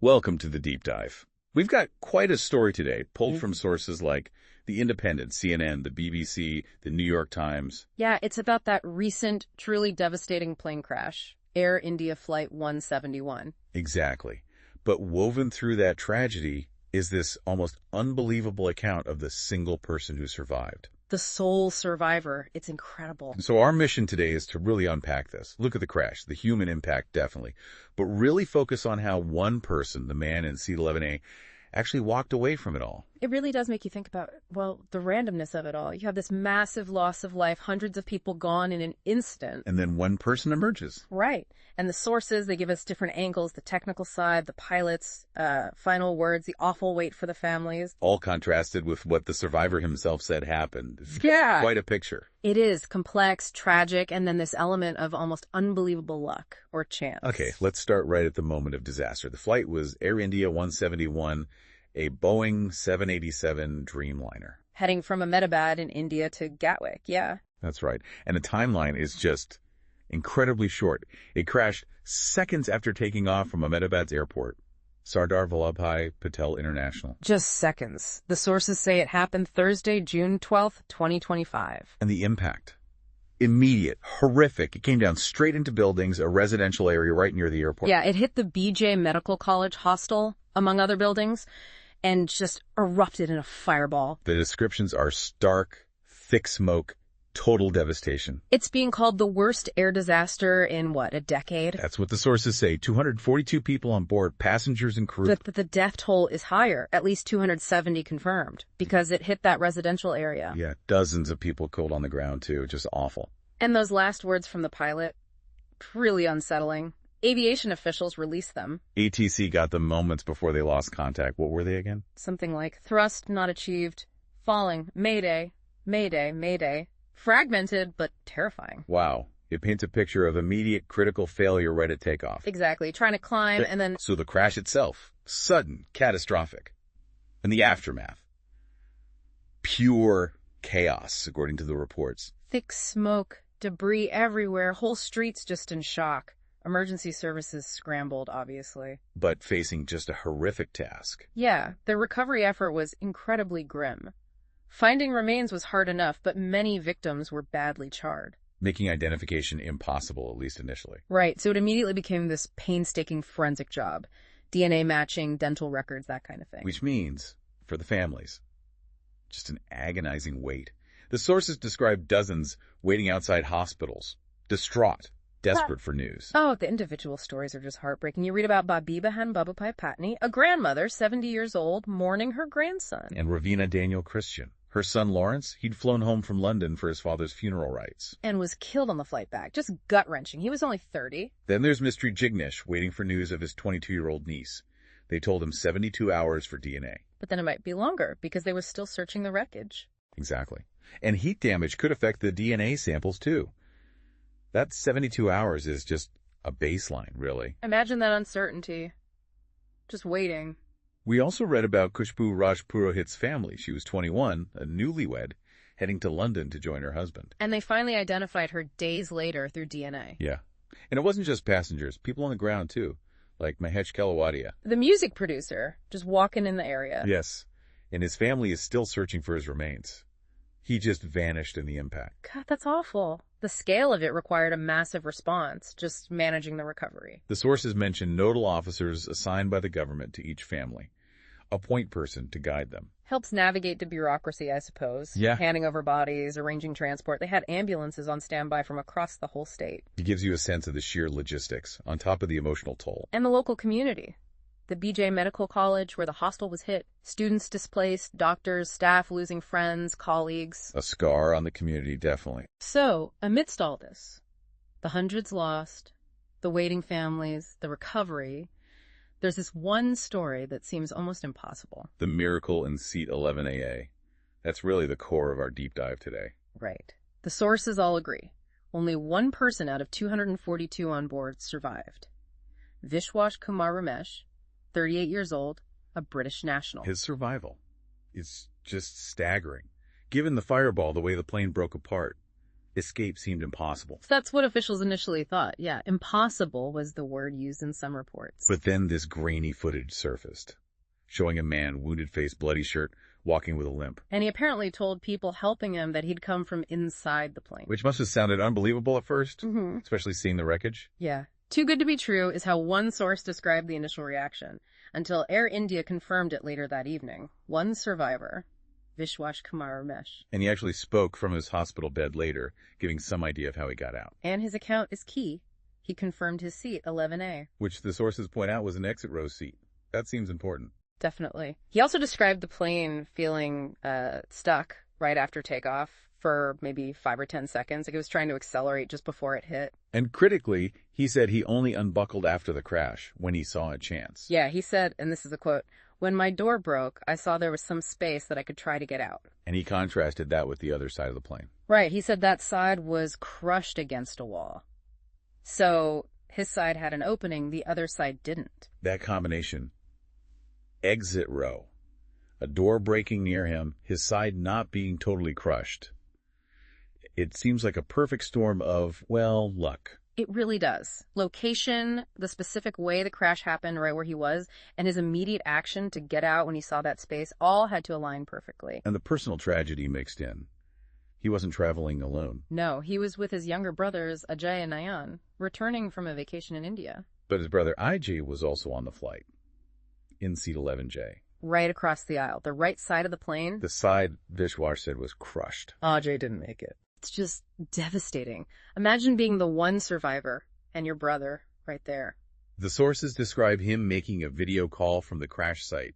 Welcome to the deep dive. We've got quite a story today, pulled from sources like The Independent, CNN, the BBC, the New York Times. Yeah, it's about that recent, truly devastating plane crash, Air India Flight 171. Exactly. But woven through that tragedy is this almost unbelievable account of the single person who survived. The sole survivor. It's incredible. So our mission today is to really unpack this. Look at the crash, the human impact definitely, but really focus on how one person, the man in seat 11A, actually walked away from it all. It really does make you think about, well, the randomness of it all. You have this massive loss of life, hundreds of people gone in an instant. And then one person emerges. Right. And the sources, they give us different angles, the technical side, the pilot's final words, the awful wait for the families. All contrasted with what the survivor himself said happened. Yeah. Quite a picture. It is complex, tragic, and then this element of almost unbelievable luck or chance. Okay, let's start right at the moment of disaster. The flight was Air India 171, a Boeing 787 Dreamliner. Heading from Ahmedabad in India to Gatwick, yeah. That's right. And the timeline is just incredibly short. It crashed seconds after taking off from Ahmedabad's airport, Sardar Vallabhbhai Patel International. Just seconds. The sources say it happened Thursday, June 12th, 2025. And the impact? Immediate, horrific. It came down straight into buildings, a residential area right near the airport. Yeah, it hit the BJ Medical College hostel, among other buildings, and just erupted in a fireball. The descriptions are stark, thick smoke, total devastation. It's being called the worst air disaster in, what, a decade? That's what the sources say. 242 people on board, passengers and crew. But the death toll is higher, at least 270 confirmed, because it hit that residential area. Yeah, dozens of people killed on the ground, too. Just awful. And those last words from the pilot, really unsettling. Aviation officials released them. ATC got them moments before they lost contact. What were they again? Something like, thrust not achieved, falling, mayday, mayday, mayday. Fragmented, but terrifying. Wow. It paints a picture of immediate critical failure right at takeoff. Exactly. Trying to climb and then... So the crash itself, sudden, catastrophic. And the aftermath. Pure chaos, according to the reports. Thick smoke, debris everywhere, whole streets just in shock. Emergency services scrambled, obviously. But facing just a horrific task. Yeah, the recovery effort was incredibly grim. Finding remains was hard enough, but many victims were badly charred. Making identification impossible, at least initially. Right, so it immediately became this painstaking forensic job. DNA matching, dental records, that kind of thing. Which means, for the families, just an agonizing wait. The sources describe dozens waiting outside hospitals, distraught, desperate for news. Oh, the individual stories are just heartbreaking. You read about Babibahan Bababhai Patni, a grandmother, 70 years old, mourning her grandson. And Ravina Daniel Christian. Her son Lawrence, he'd flown home from London for his father's funeral rites. And was killed on the flight back. Just gut-wrenching. He was only 30. Then there's Mr. Jignesh, waiting for news of his 22-year-old niece. They told him 72 hours for DNA. But then it might be longer, because they were still searching the wreckage. Exactly. And heat damage could affect the DNA samples, too. That 72 hours is just a baseline, really. Imagine that uncertainty. Just waiting. We also read about Khushbu Rajpurohit's family. She was 21, a newlywed, heading to London to join her husband. And they finally identified her days later through DNA. Yeah. And it wasn't just passengers, people on the ground, too, like Mahesh Kelawadia. The music producer, just walking in the area. Yes. And his family is still searching for his remains. He just vanished in the impact. God, that's awful. The scale of it required a massive response, just managing the recovery. The sources mention nodal officers assigned by the government to each family. A point person to guide them. Helps navigate the bureaucracy, I suppose. Yeah. Handing over bodies, arranging transport. They had ambulances on standby from across the whole state. It gives you a sense of the sheer logistics, on top of the emotional toll. And the local community. The BJ Medical College, where the hostel was hit. Students displaced, doctors, staff losing friends, colleagues. A scar on the community, definitely. So, amidst all this, the hundreds lost, the waiting families, the recovery, there's this one story that seems almost impossible. The miracle in seat 11AA. That's really the core of our deep dive today. Right. The sources all agree. Only one person out of 242 on board survived. Viswash Kumar Ramesh, 38 years old, a British national. His survival is just staggering. Given the fireball, the way the plane broke apart, escape seemed impossible. That's what officials initially thought. Yeah, impossible was the word used in some reports. But then this grainy footage surfaced, showing a man, wounded face, bloody shirt, walking with a limp. And he apparently told people helping him that he'd come from inside the plane. Which must have sounded unbelievable at first, Mm-hmm. especially seeing the wreckage. Yeah. Too good to be true is how one source described the initial reaction, until Air India confirmed it later that evening. One survivor, Viswash Kumar Ramesh. And he actually spoke from his hospital bed later, giving some idea of how he got out. And his account is key. He confirmed his seat, 11A. Which the sources point out was an exit row seat. That seems important. Definitely. He also described the plane feeling stuck right after takeoff for maybe 5 or 10 seconds. Like it was trying to accelerate just before it hit. And critically, he said he only unbuckled after the crash, when he saw a chance. Yeah, he said, and this is a quote, "When my door broke, I saw there was some space that I could try to get out." And he contrasted that with the other side of the plane. Right, he said that side was crushed against a wall. So his side had an opening, the other side didn't. That combination, exit row, a door breaking near him, his side not being totally crushed. It seems like a perfect storm of, well, luck. It really does. Location, the specific way the crash happened right where he was, and his immediate action to get out when he saw that space all had to align perfectly. And the personal tragedy mixed in. He wasn't traveling alone. No, he was with his younger brothers, Ajay and Nayan, returning from a vacation in India. But his brother Ajay was also on the flight, in seat 11J. Right across the aisle, the right side of the plane. The side, Viswash said, was crushed. Ajay didn't make it. It's just devastating. Imagine being the one survivor and your brother right there. The sources describe him making a video call from the crash site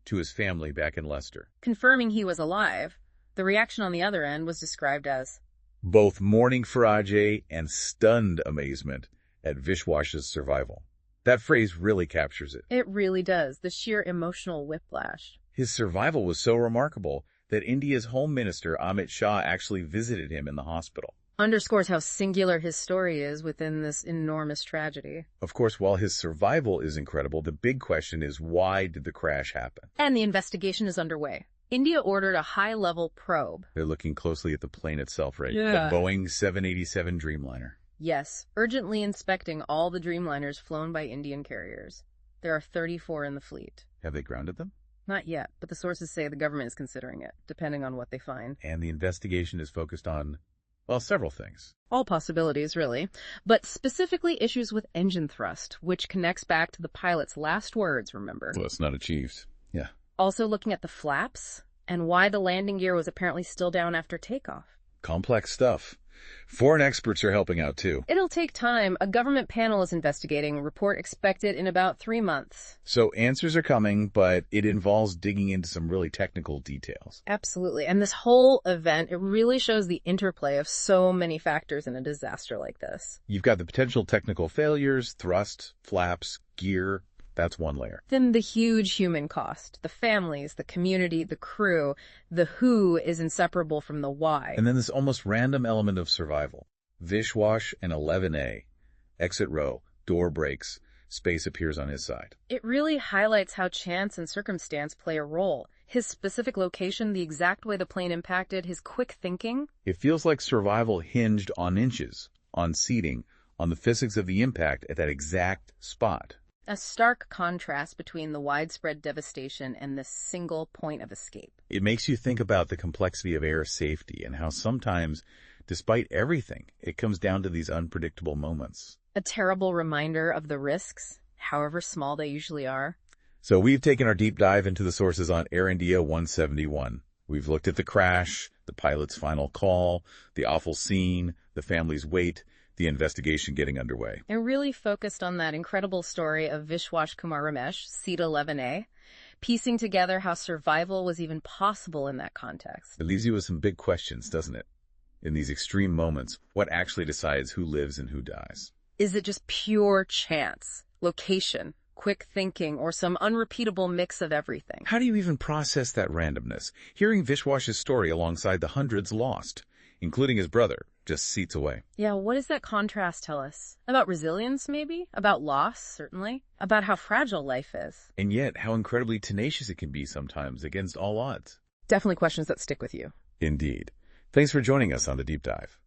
to his family back in Leicester. Confirming he was alive, the reaction on the other end was described as both mourning for Ajay and stunned amazement at Viswash's survival. That phrase really captures it. It really does. The sheer emotional whiplash. His survival was so remarkable that India's Home Minister Amit Shah actually visited him in the hospital. Underscores how singular his story is within this enormous tragedy. Of course, while his survival is incredible, the big question is, why did the crash happen? And the investigation is underway. India ordered a high-level probe. They're looking closely at the plane itself, right? Yeah. The Boeing 787 Dreamliner. Yes, urgently inspecting all the Dreamliners flown by Indian carriers. There are 34 in the fleet. Have they grounded them? Not yet, but the sources say the government is considering it, depending on what they find. And the investigation is focused on, well, several things. All possibilities, really, but specifically issues with engine thrust, which connects back to the pilot's last words, remember? Well, it's not achieved. Yeah. Also looking at the flaps and why the landing gear was apparently still down after takeoff. Complex stuff. Foreign experts are helping out, too. It'll take time. A government panel is investigating. Report expected in about 3 months. So answers are coming, but it involves digging into some really technical details. Absolutely. And this whole event, it really shows the interplay of so many factors in a disaster like this. You've got the potential technical failures, thrust, flaps, gear. That's one layer. Then the huge human cost, the families, the community, the crew, the who is inseparable from the why. And then this almost random element of survival. Viswash and 11A. Exit row, door breaks, space appears on his side. It really highlights how chance and circumstance play a role. His specific location, the exact way the plane impacted, his quick thinking. It feels like survival hinged on inches, on seating, on the physics of the impact at that exact spot. A stark contrast between the widespread devastation and this single point of escape. It makes you think about the complexity of air safety and how sometimes, despite everything, it comes down to these unpredictable moments. A terrible reminder of the risks, however small they usually are. So we've taken our deep dive into the sources on Air India 171. We've looked at the crash, the pilot's final call, the awful scene, the family's wait, the investigation getting underway. It really focused on that incredible story of Viswash Kumar Ramesh, seat 11A, piecing together how survival was even possible in that context. It leaves you with some big questions, doesn't it? In these extreme moments, what actually decides who lives and who dies? Is it just pure chance, location, quick thinking, or some unrepeatable mix of everything? How do you even process that randomness? Hearing Viswash's story alongside the hundreds lost, including his brother, just seats away. Yeah, what does that contrast tell us? About resilience, maybe? About loss, certainly? About how fragile life is? And yet, how incredibly tenacious it can be sometimes against all odds. Definitely questions that stick with you. Indeed. Thanks for joining us on The Deep Dive.